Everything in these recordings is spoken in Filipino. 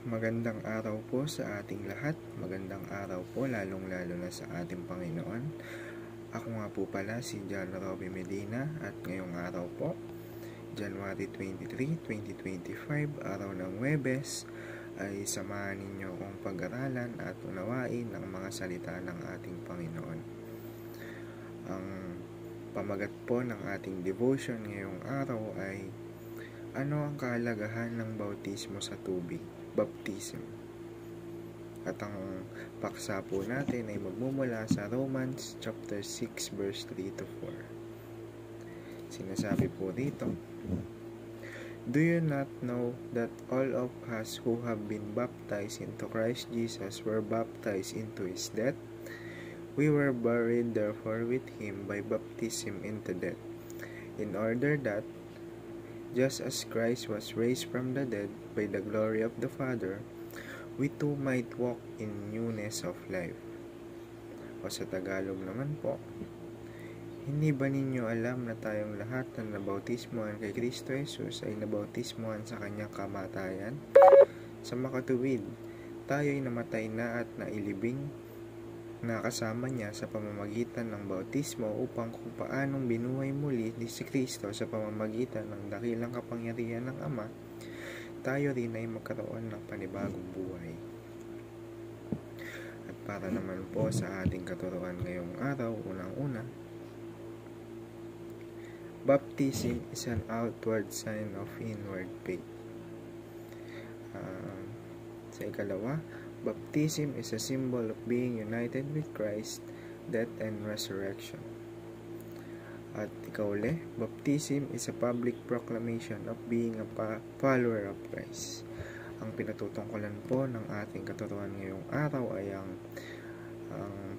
Magandang araw po sa ating lahat. Magandang araw po lalong-lalo na sa ating Panginoon. Ako nga po pala si John Robby Medina at ngayong araw po, January 23, 2025, araw ng Huwebes, ay samahan ninyo akong pag-aralan at unawain ang mga salita ng ating Panginoon. Ang pamagat po ng ating devotion ngayong araw ay ano ang kahalagahan ng bautismo sa tubig? Baptism. At ang paksa po natin ay magmumula sa Romans chapter 6 verse 3 to 4. Sinasabi po dito, "Do you not know that all of us who have been baptized into Christ Jesus were baptized into His death? We were buried therefore with Him by baptism into death, in order that, just as Christ was raised from the dead by the glory of the Father, we too might walk in newness of life." O sa Tagalog naman po, hindi ba ninyo alam na tayong lahat na nabautismohan kay Kristo Jesus ay nabautismohan sa kanyang kamatayan? Sa makatuwid, tayo'y namatay na at nailibing na kasama niya sa pamamagitan ng bautismo upang kung paanong binuhay muli ni si Kristo sa pamamagitan ng dakilang kapangyarihan ng Ama, tayo rin ay magkaroon ng panibagong buhay. At para naman po sa ating katuruan ngayong araw, unang-una, baptism is an outward sign of inward faith. Sa ikalawa, baptism is a symbol of being united with Christ, death and resurrection. At ikauli, baptism is a public proclamation of being a follower of Christ. Ang pinatutungkulan po ng ating katuruan ngayong araw ay ang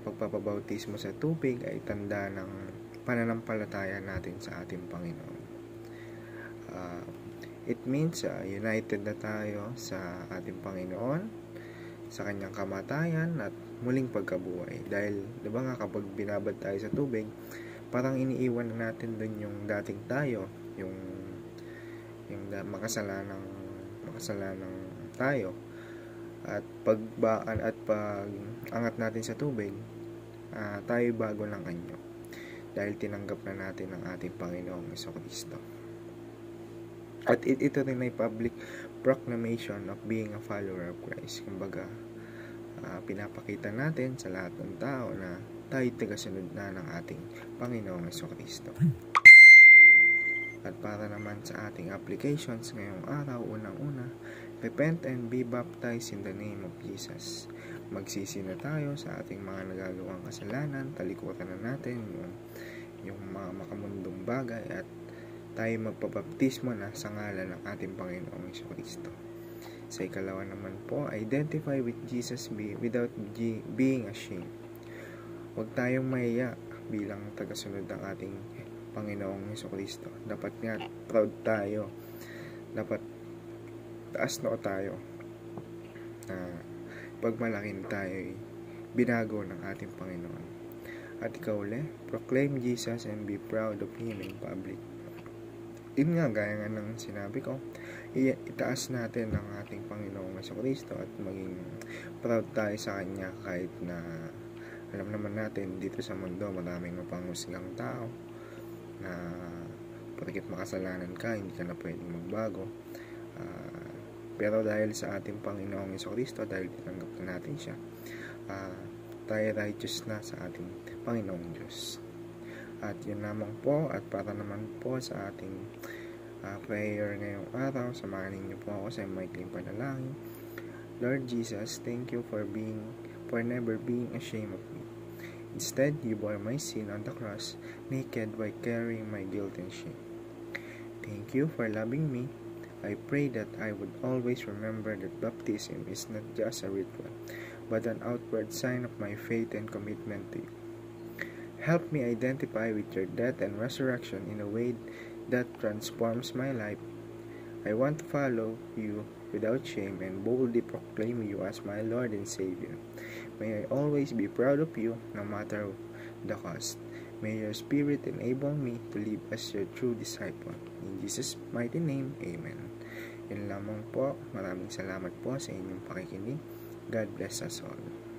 pagpapabautismo sa tubig ay tanda ng pananampalataya natin sa ating Panginoon. It means united na tayo sa ating Panginoon, sa kanyang kamatayan at muling pagkabuhay. Dahil, di ba nga, kapag binabad tayo sa tubig, parang iniiwan na natin dun yung dating tayo, yung makasalanang tayo. At pag angat natin sa tubig, tayo bago ng anyo. Dahil tinanggap na natin ang ating Panginoong Jesucristo. At ito rin ay public proclamation of being a follower of Christ. Kumbaga, pinapakita natin sa lahat ng tao na tayo tagasunod na ng ating Panginoong Jesucristo. At para naman sa ating applications ngayong araw, unang-una, repent and be baptized in the name of Jesus. Magsisi na tayo sa ating mga nagagawang kasalanan, talikuran na natin yung mga makamundong bagay at tayo magpabaptismo na sa ngalan ng ating Panginoong Jesucristo. Sa ikalawa naman po, identify with Jesus without being ashamed. Huwag tayong mahiya bilang tagasunod ng ating Panginoong Jesucristo. Dapat nga proud tayo. Dapat taas noo tayo. Pagmalakin tayo binago ng ating Panginoon. At ikaw proclaim Jesus and be proud of Him in public. Yun nga, gaya nga ng sinabi ko, itaas natin ang ating Panginoong Jesucristo at maging proud tayo sa Kanya kahit na alam naman natin dito sa mundo maraming mapanghusgang tao na porket makasalanan ka, hindi ka na pwedeng magbago. Pero dahil sa ating Panginoong Jesucristo, dahil tinanggap na natin siya, tayo righteous na sa ating Panginoong Diyos. At yun lamang po, at para naman po sa ating prayer ngayong araw, samahan niyo po ako sa maikling panalangin. Lord Jesus, thank you for never being ashamed of me. Instead, you bore my sin on the cross, naked by carrying my guilt and shame. Thank you for loving me. I pray that I would always remember that baptism is not just a ritual, but an outward sign of my faith and commitment to you. Help me identify with your death and resurrection in a way that transforms my life. I want to follow you without shame and boldly proclaim you as my Lord and Savior. May I always be proud of you, no matter the cost. May your Spirit enable me to live as your true disciple. In Jesus' mighty name, Amen. Yun lamang po. Maraming salamat po sa inyong pakikinig. God bless us all.